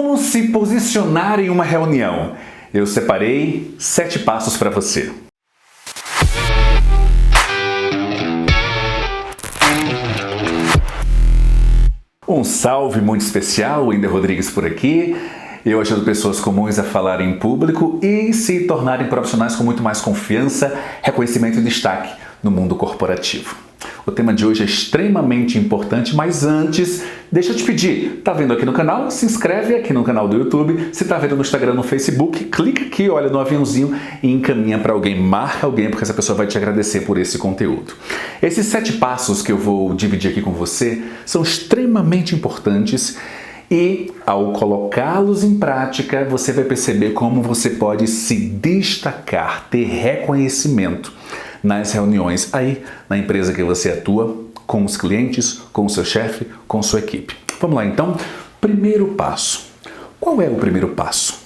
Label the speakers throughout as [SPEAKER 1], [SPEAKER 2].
[SPEAKER 1] Como se posicionar em uma reunião? Eu separei 7 passos para você. Um salve muito especial, Wender Rodrigues por aqui. Eu ajudo pessoas comuns a falarem em público e se tornarem profissionais com muito mais confiança, reconhecimento e destaque no mundo corporativo. O tema de hoje é extremamente importante, mas antes, deixa eu te pedir, tá vendo aqui no canal? Se inscreve aqui no canal do YouTube. Se tá vendo no Instagram, no Facebook, clica aqui, olha no aviãozinho e encaminha para alguém, marca alguém, porque essa pessoa vai te agradecer por esse conteúdo. Esses 7 passos que eu vou dividir aqui com você são extremamente importantes e, ao colocá-los em prática, você vai perceber como você pode se destacar, ter reconhecimento nas reuniões aí na empresa que você atua, com os clientes, com o seu chefe, com sua equipe. Vamos lá então. Primeiro passo. Qual é o primeiro passo?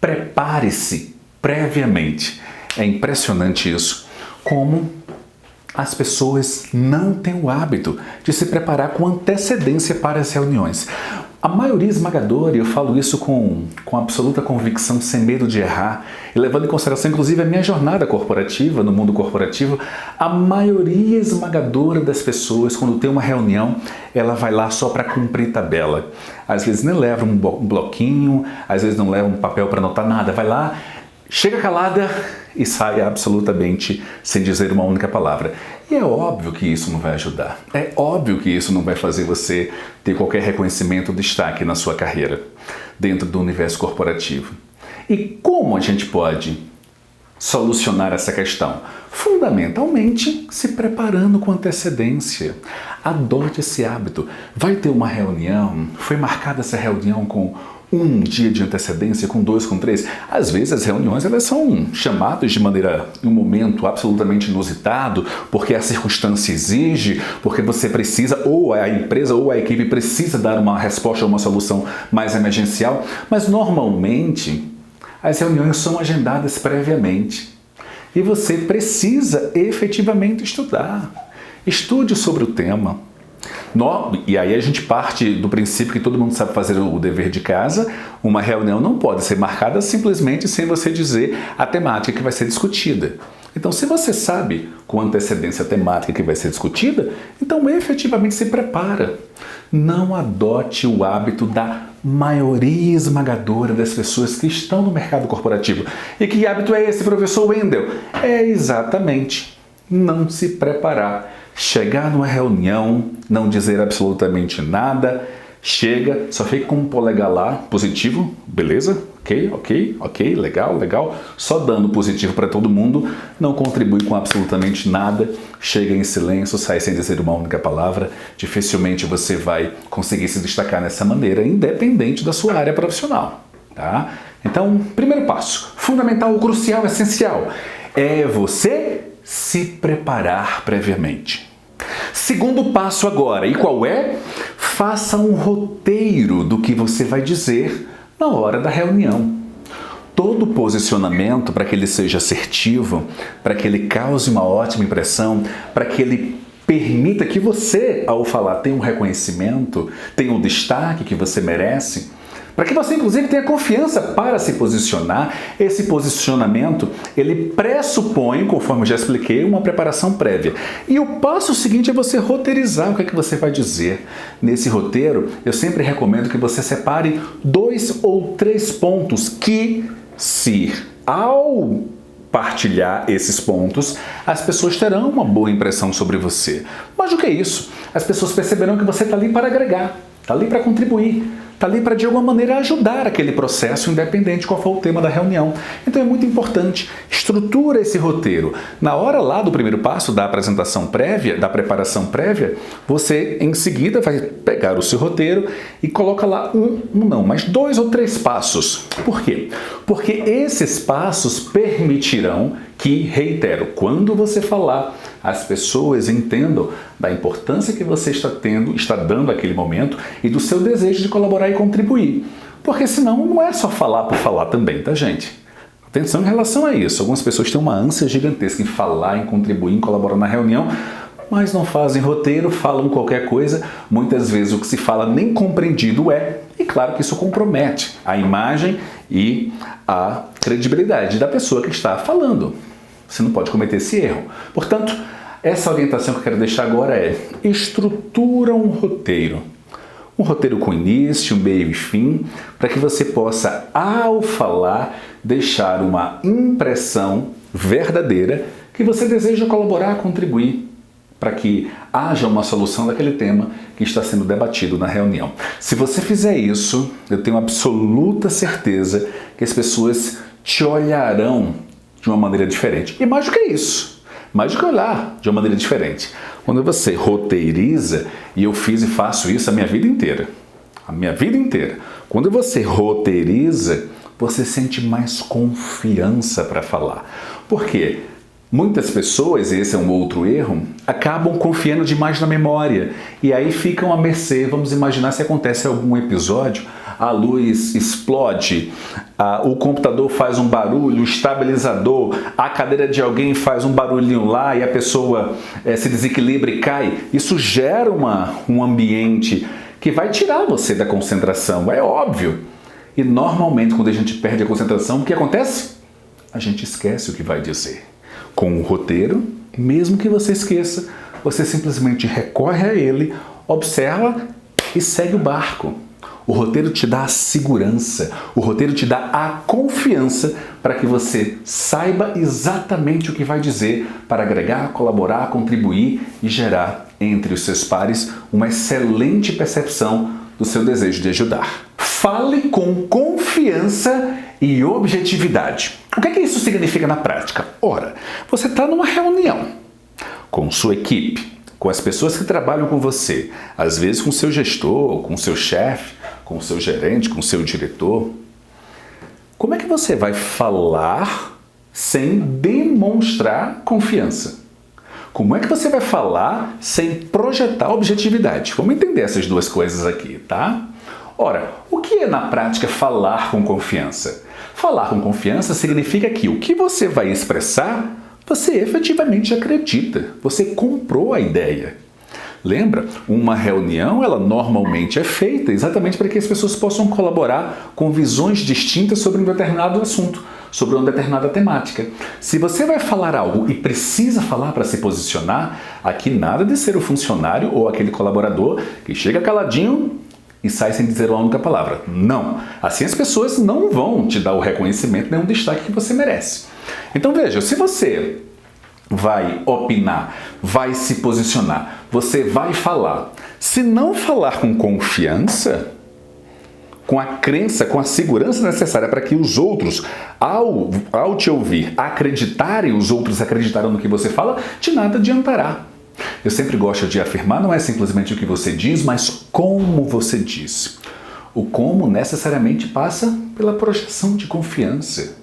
[SPEAKER 1] Prepare-se previamente. É impressionante isso. Como as pessoas não têm o hábito de se preparar com antecedência para as reuniões. A maioria esmagadora, e eu falo isso com absoluta convicção, sem medo de errar, e levando em consideração inclusive a minha jornada corporativa, no mundo corporativo, a maioria esmagadora das pessoas, quando tem uma reunião, ela vai lá só para cumprir tabela. Às vezes nem leva um bloquinho, às vezes não leva um papel para anotar nada, vai lá, chega calada e sai absolutamente sem dizer uma única palavra. E é óbvio que isso não vai ajudar. É óbvio que isso não vai fazer você ter qualquer reconhecimento ou destaque na sua carreira, dentro do universo corporativo. E como a gente pode solucionar essa questão? Fundamentalmente, se preparando com antecedência. Adote esse hábito. Vai ter uma reunião, foi marcada essa reunião com um dia de antecedência, com 2, com 3. Às vezes as reuniões elas são chamadas de maneira, em um momento absolutamente inusitado, porque a circunstância exige, porque você precisa, ou a empresa ou a equipe precisa dar uma resposta ou uma solução mais emergencial, mas normalmente as reuniões são agendadas previamente e você precisa efetivamente estudar. Estude sobre o tema. E aí a gente parte do princípio que todo mundo sabe fazer o dever de casa. Uma reunião não pode ser marcada simplesmente sem você dizer a temática que vai ser discutida. Então, se você sabe com antecedência a temática que vai ser discutida, então efetivamente se prepara. Não adote o hábito da maioria esmagadora das pessoas que estão no mercado corporativo. E que hábito é esse, professor Wendel? É exatamente não se preparar. Chegar numa reunião, não dizer absolutamente nada, chega, só fica com um polegar lá, positivo, beleza? Ok, legal, só dando positivo para todo mundo, não contribui com absolutamente nada, chega em silêncio, sai sem dizer uma única palavra, dificilmente você vai conseguir se destacar nessa maneira, independente da sua área profissional, tá? Então, primeiro passo, fundamental, crucial, essencial, é você se preparar previamente. Segundo passo agora, e qual é? Faça um roteiro do que você vai dizer na hora da reunião. Todo posicionamento, para que ele seja assertivo, para que ele cause uma ótima impressão, para que ele permita que você, ao falar, tenha um reconhecimento, tenha um destaque que você merece, para que você, inclusive, tenha confiança para se posicionar. Esse posicionamento, ele pressupõe, conforme eu já expliquei, uma preparação prévia. E o passo seguinte é você roteirizar o que é que você vai dizer. Nesse roteiro, eu sempre recomendo que você separe 2 ou 3 pontos que, se ao partilhar esses pontos, as pessoas terão uma boa impressão sobre você. Mas o que é isso? As pessoas perceberão que você está ali para agregar, está ali para contribuir, está ali para de alguma maneira ajudar aquele processo, independente de qual for o tema da reunião. Então é muito importante, estrutura esse roteiro. Na hora lá do primeiro passo, da apresentação prévia, da preparação prévia, você em seguida vai pegar o seu roteiro e coloca lá mas 2 ou 3 passos. Por quê? Porque esses passos permitirão que, reitero, quando você falar, as pessoas entendam da importância que você está dando naquele momento e do seu desejo de colaborar e contribuir. Porque senão não é só falar por falar também, tá, gente? Atenção em relação a isso. Algumas pessoas têm uma ânsia gigantesca em falar, em contribuir, em colaborar na reunião, mas não fazem roteiro, falam qualquer coisa. Muitas vezes o que se fala nem compreendido é, e E claro que isso compromete a imagem e a credibilidade da pessoa que está falando. Você não pode cometer esse erro. Portanto, essa orientação que eu quero deixar agora é: estrutura um roteiro. Um roteiro com início, meio e fim, para que você possa, ao falar, deixar uma impressão verdadeira que você deseja colaborar, contribuir, para que haja uma solução daquele tema que está sendo debatido na reunião. Se você fizer isso, eu tenho absoluta certeza que as pessoas te olharão de uma maneira diferente. E mais do que isso, mais do que olhar de uma maneira diferente, quando você roteiriza, e eu fiz e faço isso a minha vida inteira, quando você roteiriza, você sente mais confiança para falar. Por quê? Muitas pessoas, e esse é um outro erro, acabam confiando demais na memória e aí ficam à mercê. Vamos imaginar se acontece algum episódio, a luz explode, o computador faz um barulho, o estabilizador, a cadeira de alguém faz um barulhinho lá e a pessoa se desequilibra e cai. Isso gera um ambiente que vai tirar você da concentração, é óbvio. E normalmente quando a gente perde a concentração, o que acontece? A gente esquece o que vai dizer. Com o roteiro, mesmo que você esqueça, você simplesmente recorre a ele, observa e segue o barco. O roteiro te dá a segurança, o roteiro te dá a confiança para que você saiba exatamente o que vai dizer para agregar, colaborar, contribuir e gerar entre os seus pares uma excelente percepção do seu desejo de ajudar. Fale com confiança e objetividade. O que é que isso significa na prática? Ora, você está numa reunião com sua equipe, com as pessoas que trabalham com você, às vezes com seu gestor, com seu chefe, com seu gerente, com seu diretor. Como é que você vai falar sem demonstrar confiança? Como é que você vai falar sem projetar objetividade? Vamos entender essas duas coisas aqui, tá? Ora, o que é na prática falar com confiança? Falar com confiança significa que o que você vai expressar, você efetivamente acredita, você comprou a ideia. Lembra? Uma reunião, ela normalmente é feita exatamente para que as pessoas possam colaborar com visões distintas sobre um determinado assunto, sobre uma determinada temática. Se você vai falar algo e precisa falar para se posicionar, aqui nada de ser o funcionário ou aquele colaborador que chega caladinho e sai sem dizer uma única palavra. Não. Assim as pessoas não vão te dar o reconhecimento nem o destaque que você merece. Então veja, se você vai opinar, vai se posicionar, você vai falar. Se não falar com confiança, com a crença, com a segurança necessária para que os outros, ao te ouvir, acreditarem, os outros acreditaram no que você fala, de nada adiantará. Eu sempre gosto de afirmar, não é simplesmente o que você diz, mas como você diz. O como necessariamente passa pela projeção de confiança.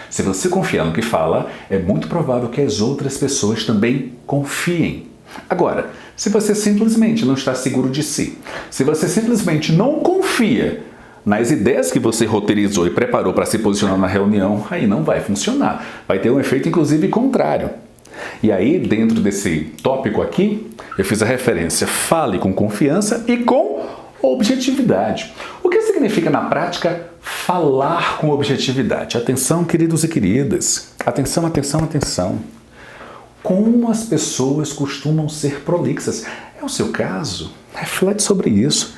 [SPEAKER 1] Se você confiar no que fala, é muito provável que as outras pessoas também confiem. Agora, se você simplesmente não está seguro de si, se você simplesmente não confia nas ideias que você roteirizou e preparou para se posicionar na reunião, aí não vai funcionar. Vai ter um efeito, inclusive, contrário. E aí, dentro desse tópico aqui, eu fiz a referência: fale com confiança e com objetividade. O que significa na prática falar com objetividade? Atenção, queridos e queridas. Atenção, atenção, atenção. Como as pessoas costumam ser prolixas? É o seu caso? Reflete sobre isso.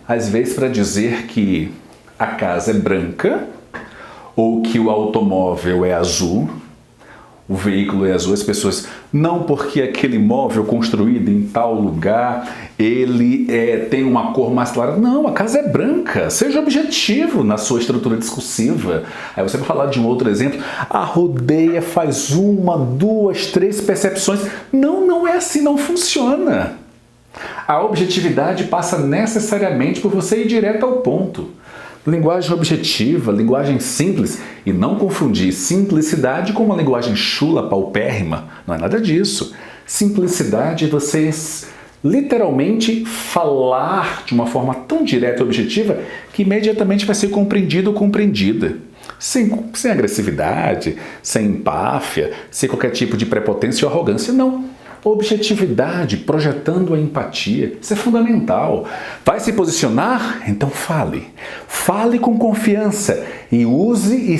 [SPEAKER 1] Às vezes para dizer que a casa é branca ou que o automóvel é azul, o veículo é azul, as pessoas, não porque aquele imóvel construído em tal lugar, ele tem uma cor mais clara. Não, a casa é branca. Seja objetivo na sua estrutura discursiva. Aí você vai falar de um outro exemplo. A rodeia faz 1, 2, 3 percepções. Não, não é assim, não funciona. A objetividade passa necessariamente por você ir direto ao ponto. Linguagem objetiva, linguagem simples, e não confundir simplicidade com uma linguagem chula, paupérrima. Não é nada disso. Simplicidade é você literalmente falar de uma forma tão direta e objetiva que imediatamente vai ser compreendido ou compreendida. Sem agressividade, sem empáfia, sem qualquer tipo de prepotência ou arrogância, não. Objetividade, projetando a empatia, isso é fundamental. Vai se posicionar? Então fale. Fale com confiança e use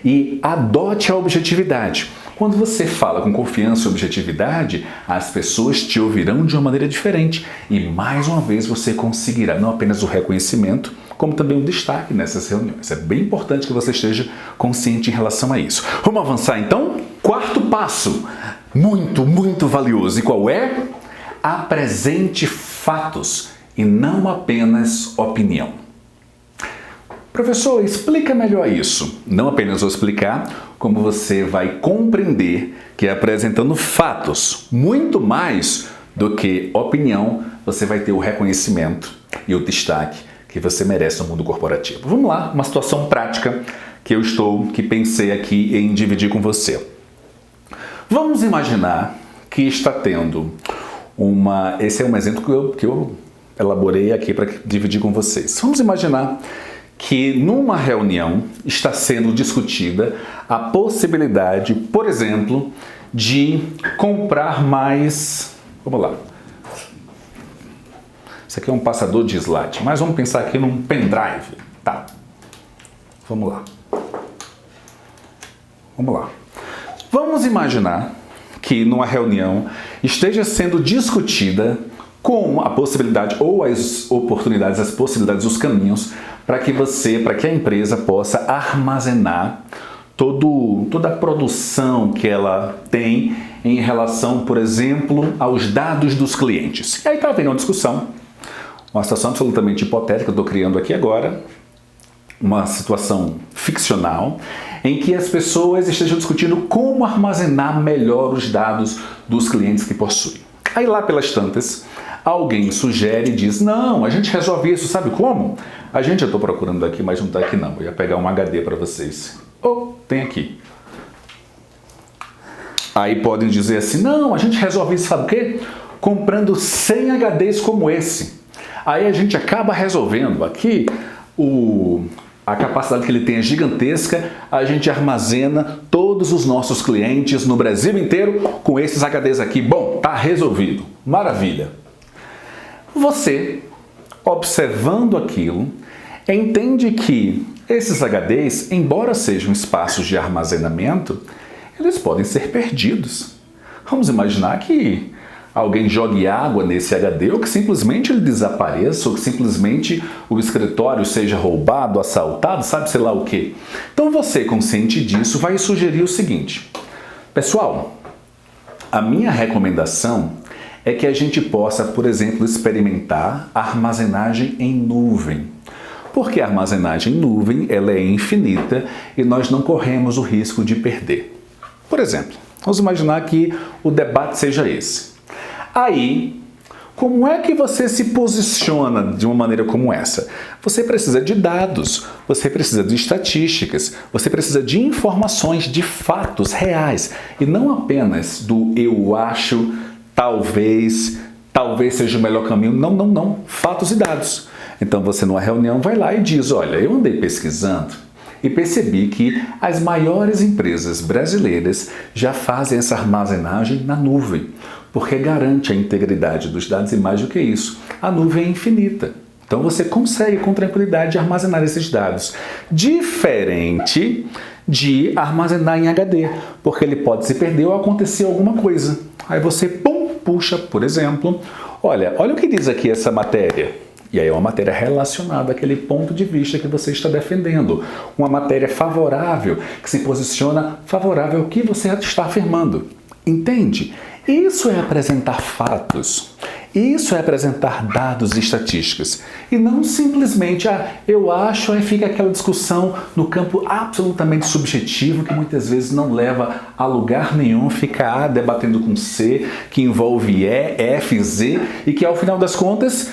[SPEAKER 1] e adote a objetividade. Quando você fala com confiança e objetividade, as pessoas te ouvirão de uma maneira diferente e mais uma vez você conseguirá não apenas o reconhecimento, como também um destaque nessas reuniões. É bem importante que você esteja consciente em relação a isso. Vamos avançar então? Quarto passo, muito valioso. E qual é? Apresente fatos e não apenas opinião. Professor, explica melhor isso. Não apenas vou explicar, como você vai compreender que apresentando fatos, muito mais do que opinião, você vai ter o reconhecimento e o destaque que você merece no mundo corporativo. Vamos lá, uma situação prática que pensei aqui em dividir com você. Vamos imaginar que está tendo esse é um exemplo que eu elaborei aqui para dividir com vocês. Vamos imaginar que numa reunião está sendo discutida a possibilidade, por exemplo, de comprar mais... Vamos lá. Isso aqui é um passador de slide, mas vamos pensar aqui num pendrive. Tá. Vamos lá. Vamos imaginar que numa reunião esteja sendo discutida com a possibilidade ou as oportunidades, as possibilidades, os caminhos para que a empresa possa armazenar toda a produção que ela tem em relação, por exemplo, aos dados dos clientes. E aí está havendo uma discussão, uma situação absolutamente hipotética, eu estou criando aqui agora, uma situação ficcional, em que as pessoas estejam discutindo como armazenar melhor os dados dos clientes que possuem. Aí lá pelas tantas, alguém sugere e diz, não, a gente resolve isso, sabe como? Eu estou procurando aqui, mas não está aqui não, eu ia pegar um HD para vocês. Tem aqui. Aí podem dizer assim, não, a gente resolve isso, sabe o quê? Comprando 100 HDs como esse. Aí a gente acaba resolvendo aqui a capacidade que ele tem é gigantesca, a gente armazena todos os nossos clientes no Brasil inteiro com esses HDs aqui. Bom, tá resolvido. Maravilha. Você, observando aquilo, entende que esses HDs, embora sejam espaços de armazenamento, eles podem ser perdidos. Vamos imaginar que alguém jogue água nesse HD ou que simplesmente ele desapareça ou que simplesmente o escritório seja roubado, assaltado, sabe sei lá o quê. Então você, consciente disso, vai sugerir o seguinte. Pessoal, a minha recomendação é que a gente possa, por exemplo, experimentar a armazenagem em nuvem. Porque a armazenagem em nuvem ela é infinita e nós não corremos o risco de perder. Por exemplo, vamos imaginar que o debate seja esse. Aí, como é que você se posiciona de uma maneira como essa? Você precisa de dados, você precisa de estatísticas, você precisa de informações, de fatos reais e não apenas do eu acho, talvez seja o melhor caminho. Não. Fatos e dados. Então você numa reunião vai lá e diz, olha, eu andei pesquisando e percebi que as maiores empresas brasileiras já fazem essa armazenagem na nuvem, porque garante a integridade dos dados e mais do que isso, a nuvem é infinita. Então você consegue com tranquilidade armazenar esses dados, diferente de armazenar em HD, porque ele pode se perder ou acontecer alguma coisa. Aí você, puxa, por exemplo, olha o que diz aqui essa matéria. E aí é uma matéria relacionada àquele ponto de vista que você está defendendo. Uma matéria favorável, que se posiciona favorável ao que você está afirmando. Entende? Isso é apresentar fatos. Isso é apresentar dados e estatísticas. E não simplesmente, eu acho, aí fica aquela discussão no campo absolutamente subjetivo, que muitas vezes não leva a lugar nenhum, fica A debatendo com C, que envolve E, F, Z, e que ao final das contas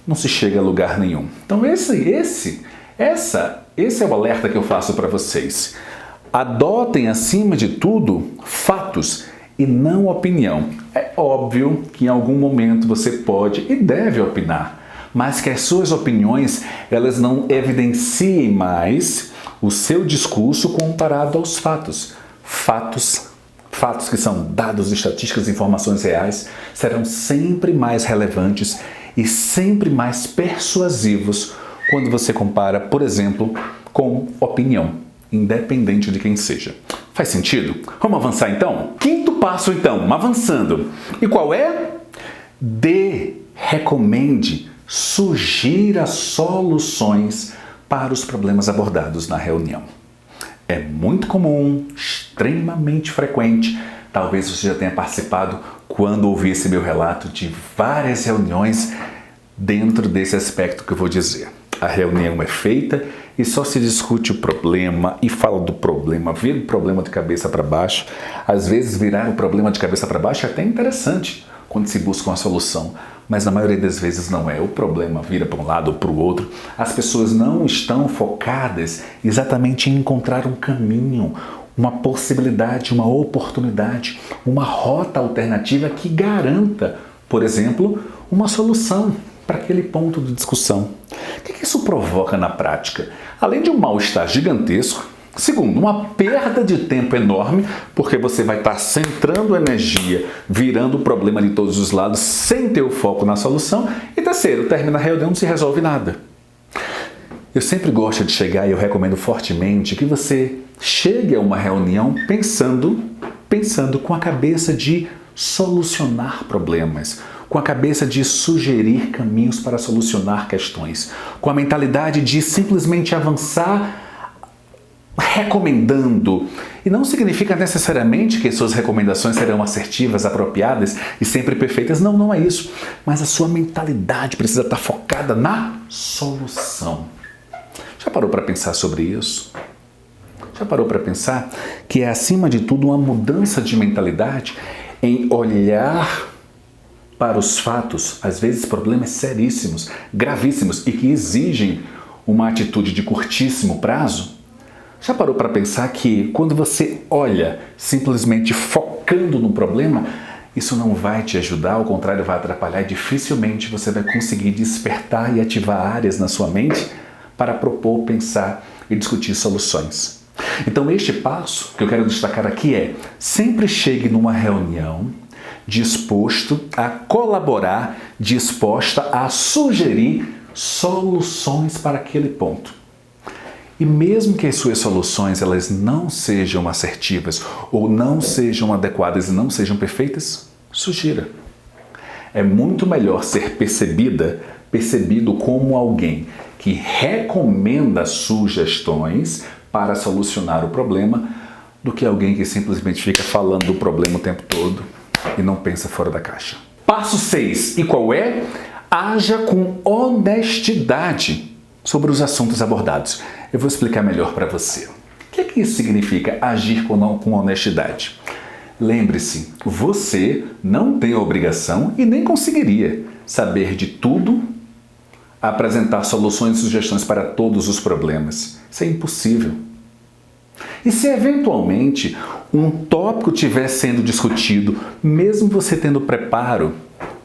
[SPEAKER 1] não se chega a lugar nenhum. Então esse é o alerta que eu faço para vocês. Adotem, acima de tudo, fatos e não opinião. É óbvio que em algum momento você pode e deve opinar, mas que as suas opiniões elas não evidenciem mais o seu discurso comparado aos fatos. Fatos fatos que são dados, estatísticas, informações reais, serão sempre mais relevantes e sempre mais persuasivos quando você compara, por exemplo, com opinião, independente de quem seja. Faz sentido? Vamos avançar então? Quinto passo então, avançando. E qual é? Recomende, sugira soluções para os problemas abordados na reunião. É muito comum, extremamente frequente, talvez você já tenha participado quando ouvi esse meu relato de várias reuniões dentro desse aspecto que eu vou dizer. A reunião é feita e só se discute o problema e fala do problema, vira o problema de cabeça para baixo. Às vezes virar o problema de cabeça para baixo é até interessante quando se busca uma solução, mas na maioria das vezes não é. O problema vira para um lado ou para o outro. As pessoas não estão focadas exatamente em encontrar um caminho, uma possibilidade, uma oportunidade, uma rota alternativa que garanta, por exemplo, uma solução para aquele ponto de discussão. O que isso provoca na prática? Além de um mal-estar gigantesco, segundo, uma perda de tempo enorme, porque você vai estar centrando energia, virando o problema de todos os lados, sem ter o foco na solução. E terceiro, termina a reunião e não se resolve nada. Eu sempre gosto de chegar e eu recomendo fortemente que você chegue a uma reunião pensando com a cabeça de solucionar problemas, com a cabeça de sugerir caminhos para solucionar questões, com a mentalidade de simplesmente avançar recomendando. E não significa necessariamente que suas recomendações serão assertivas, apropriadas e sempre perfeitas. Não, não é isso. Mas a sua mentalidade precisa estar focada na solução. Já parou para pensar sobre isso? Já parou para pensar que é, acima de tudo, uma mudança de mentalidade em olhar para os fatos, às vezes problemas seríssimos, gravíssimos e que exigem uma atitude de curtíssimo prazo? Já parou para pensar que quando você olha simplesmente focando no problema, isso não vai te ajudar, ao contrário, vai atrapalhar e dificilmente você vai conseguir despertar e ativar áreas na sua mente para propor, pensar e discutir soluções. Então este passo que eu quero destacar aqui é: sempre chegue numa reunião disposto a colaborar, disposta a sugerir soluções para aquele ponto. E mesmo que as suas soluções elas não sejam assertivas ou não sejam adequadas e não sejam perfeitas, sugira. É muito melhor ser percebido como alguém que recomenda sugestões para solucionar o problema do que alguém que simplesmente fica falando do problema o tempo todo e não pensa fora da caixa. Passo 6. E qual é? Haja com honestidade sobre os assuntos abordados. Eu vou explicar melhor para você. O que isso significa, agir com honestidade? Lembre-se, você não tem a obrigação e nem conseguiria saber de tudo, apresentar soluções e sugestões para todos os problemas. Isso é impossível. E se eventualmente um tópico estiver sendo discutido, mesmo você tendo preparo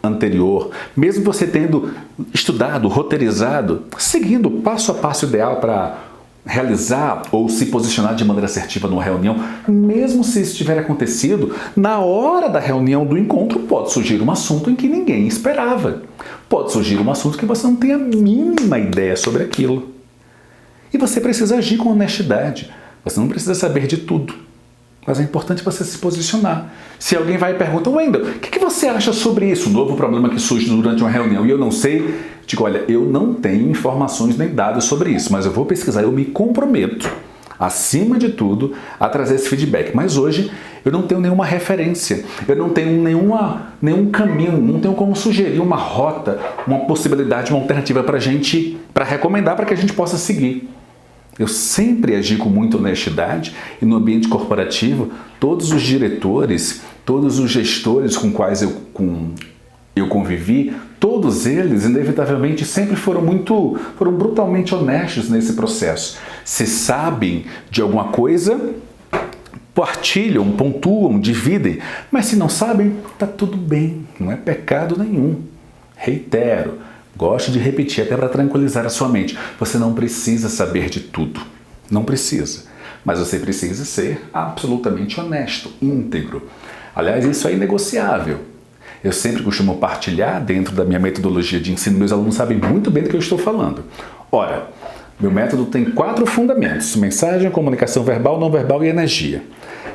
[SPEAKER 1] anterior, mesmo você tendo estudado, roteirizado, seguindo o passo a passo ideal para realizar ou se posicionar de maneira assertiva numa reunião, mesmo se isso tiver acontecido, na hora da reunião do encontro pode surgir um assunto em que ninguém esperava. Pode surgir um assunto que você não tem a mínima ideia sobre aquilo. E você precisa agir com honestidade. Você não precisa saber de tudo. Mas é importante você se posicionar. Se alguém vai e pergunta: Wendel, o que você acha sobre isso? Um novo problema que surge durante uma reunião e eu não sei. Digo: olha, eu não tenho informações nem dados sobre isso, mas eu vou pesquisar, eu me comprometo, acima de tudo, a trazer esse feedback. Mas hoje eu não tenho nenhuma referência, eu não tenho nenhum caminho, não tenho como sugerir uma rota, uma possibilidade, uma alternativa para recomendar para que a gente possa seguir. Eu sempre agi com muita honestidade e no ambiente corporativo, todos os diretores, todos os gestores com quais eu convivi, todos eles, inevitavelmente, sempre foram brutalmente honestos nesse processo. Se sabem de alguma coisa, partilham, pontuam, dividem, mas se não sabem, está tudo bem, não é pecado nenhum. Reitero, gosto de repetir até para tranquilizar a sua mente. Você não precisa saber de tudo. Não precisa. mas você precisa ser absolutamente honesto, íntegro. Aliás, isso é inegociável. Eu sempre costumo partilhar dentro da minha metodologia de ensino, meus alunos sabem muito bem do que eu estou falando. Ora, meu método tem 4 fundamentos: mensagem, comunicação verbal, não verbal e energia.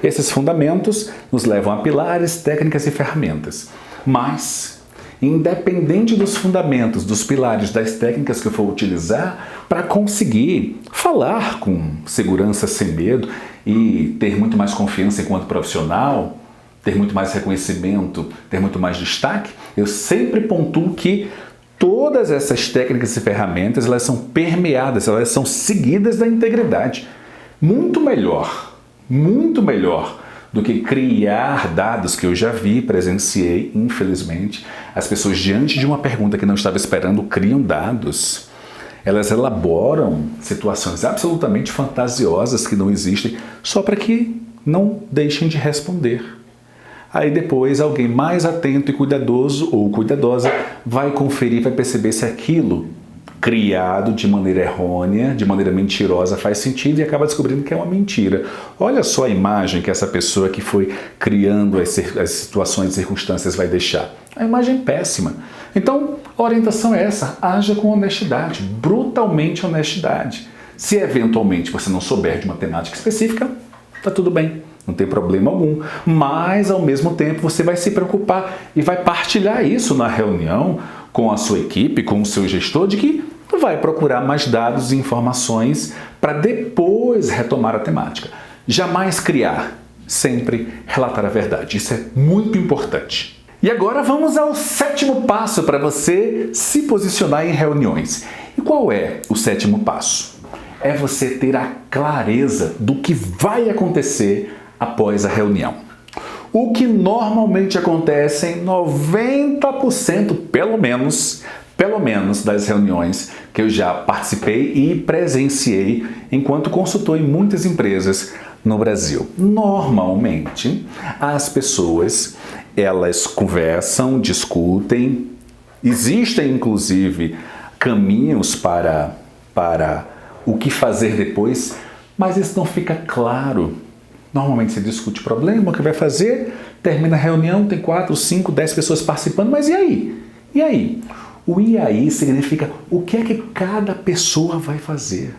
[SPEAKER 1] Esses fundamentos nos levam a pilares, técnicas e ferramentas. Mas, independente dos fundamentos, dos pilares, das técnicas que eu for utilizar, para conseguir falar com segurança, sem medo e ter muito mais confiança enquanto profissional, ter muito mais reconhecimento, ter muito mais destaque, eu sempre pontuo que todas essas técnicas e ferramentas, elas são permeadas, elas são seguidas da integridade. Muito melhor do que criar dados que eu já vi, presenciei, infelizmente. As pessoas, diante de uma pergunta que não estava esperando, criam dados. Elas elaboram situações absolutamente fantasiosas que não existem, só para que não deixem de responder. Aí depois alguém mais atento e cuidadoso ou cuidadosa vai conferir, vai perceber se aquilo criado de maneira errônea, de maneira mentirosa, faz sentido e acaba descobrindo que é uma mentira. Olha só a imagem que essa pessoa que foi criando as situações e circunstâncias vai deixar. A imagem péssima. Então, a orientação é essa: haja com honestidade, brutalmente honestidade. Se eventualmente você não souber de uma temática específica, tá tudo bem. Não tem problema algum, mas ao mesmo tempo você vai se preocupar e vai partilhar isso na reunião com a sua equipe, com o seu gestor, de que vai procurar mais dados e informações para depois retomar a temática. Jamais criar, sempre relatar a verdade. Isso é muito importante. E agora vamos ao 7º passo para você se posicionar em reuniões. E qual é o 7º passo? É você ter a clareza do que vai acontecer após a reunião. O que normalmente acontece em 90%, pelo menos, das reuniões que eu já participei e presenciei enquanto consultor em muitas empresas no Brasil. Normalmente, as pessoas, elas conversam, discutem, existem inclusive caminhos para o que fazer depois, mas isso não fica claro. Normalmente se discute o problema, o que vai fazer, termina a reunião, tem 4, 5, 10 pessoas participando, mas e aí? E aí? O e aí significa o que é que cada pessoa vai fazer.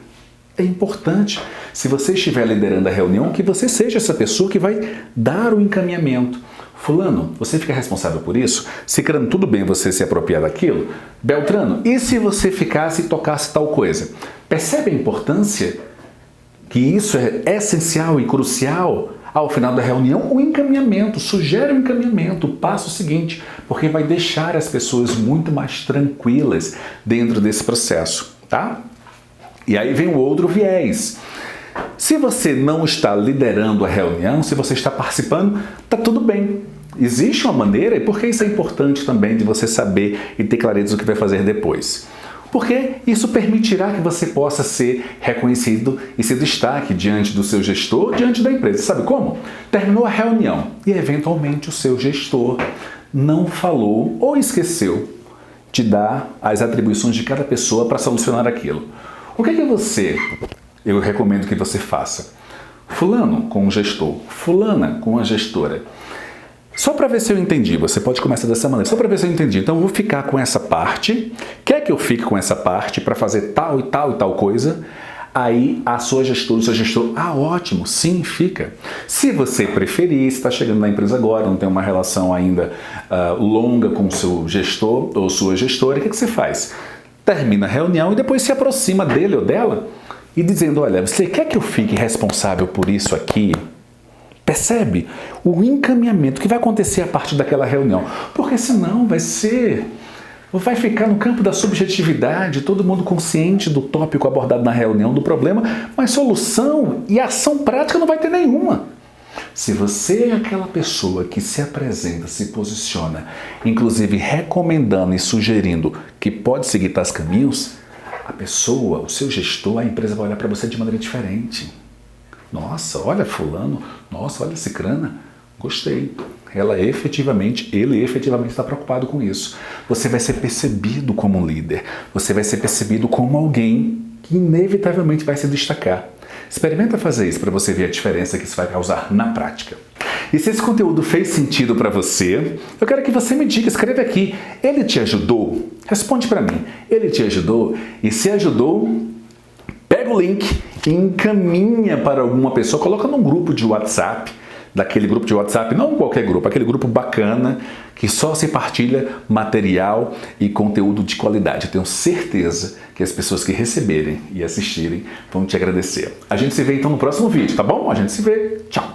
[SPEAKER 1] É importante, se você estiver liderando a reunião, que você seja essa pessoa que vai dar o encaminhamento. Fulano, você fica responsável por isso? Cicrano, tudo bem você se apropriar daquilo? Beltrano, e se você ficasse e tocasse tal coisa? Percebe a importância? Que isso é essencial e crucial ao final da reunião, o encaminhamento, sugere o encaminhamento, o passo seguinte, porque vai deixar as pessoas muito mais tranquilas dentro desse processo, tá? E aí vem o outro viés. Se você não está liderando a reunião, se você está participando, tá tudo bem. Existe uma maneira, e por que isso é importante também de você saber e ter clareza do que vai fazer depois? Porque isso permitirá que você possa ser reconhecido e se destaque diante do seu gestor, diante da empresa. Sabe como? Terminou a reunião e, eventualmente, o seu gestor não falou ou esqueceu de dar as atribuições de cada pessoa para solucionar aquilo. O que eu recomendo que você faça? Fulano com o gestor, fulana com a gestora. Só para ver se eu entendi, você pode começar dessa maneira, só para ver se eu entendi. Então eu vou ficar com essa parte, quer que eu fique com essa parte para fazer tal e tal e tal coisa? Aí a sua gestora, o seu gestor, ótimo, sim, fica. Se você preferir, se está chegando na empresa agora, não tem uma relação ainda longa com o seu gestor ou sua gestora, o que você faz? Termina a reunião e depois se aproxima dele ou dela e dizendo, olha, você quer que eu fique responsável por isso aqui? Percebe o encaminhamento que vai acontecer a partir daquela reunião? Porque senão vai ficar no campo da subjetividade, todo mundo consciente do tópico abordado na reunião, do problema, mas solução e ação prática não vai ter nenhuma. Se você é aquela pessoa que se apresenta, se posiciona, inclusive recomendando e sugerindo que pode seguir tais caminhos, a pessoa, o seu gestor, a empresa vai olhar para você de maneira diferente. Nossa, olha fulano, nossa, olha cicrana, gostei. Ele efetivamente está preocupado com isso. Você vai ser percebido como um líder, você vai ser percebido como alguém que inevitavelmente vai se destacar. Experimenta fazer isso para você ver a diferença que isso vai causar na prática. E se esse conteúdo fez sentido para você, eu quero que você me diga, escreve aqui, ele te ajudou? Responde para mim, ele te ajudou? E se ajudou, pega o link e encaminha para alguma pessoa, coloca num grupo de WhatsApp, daquele grupo de WhatsApp, não qualquer grupo, aquele grupo bacana que só se partilha material e conteúdo de qualidade. Eu tenho certeza que as pessoas que receberem e assistirem vão te agradecer. A gente se vê então no próximo vídeo, tá bom? A gente se vê. Tchau!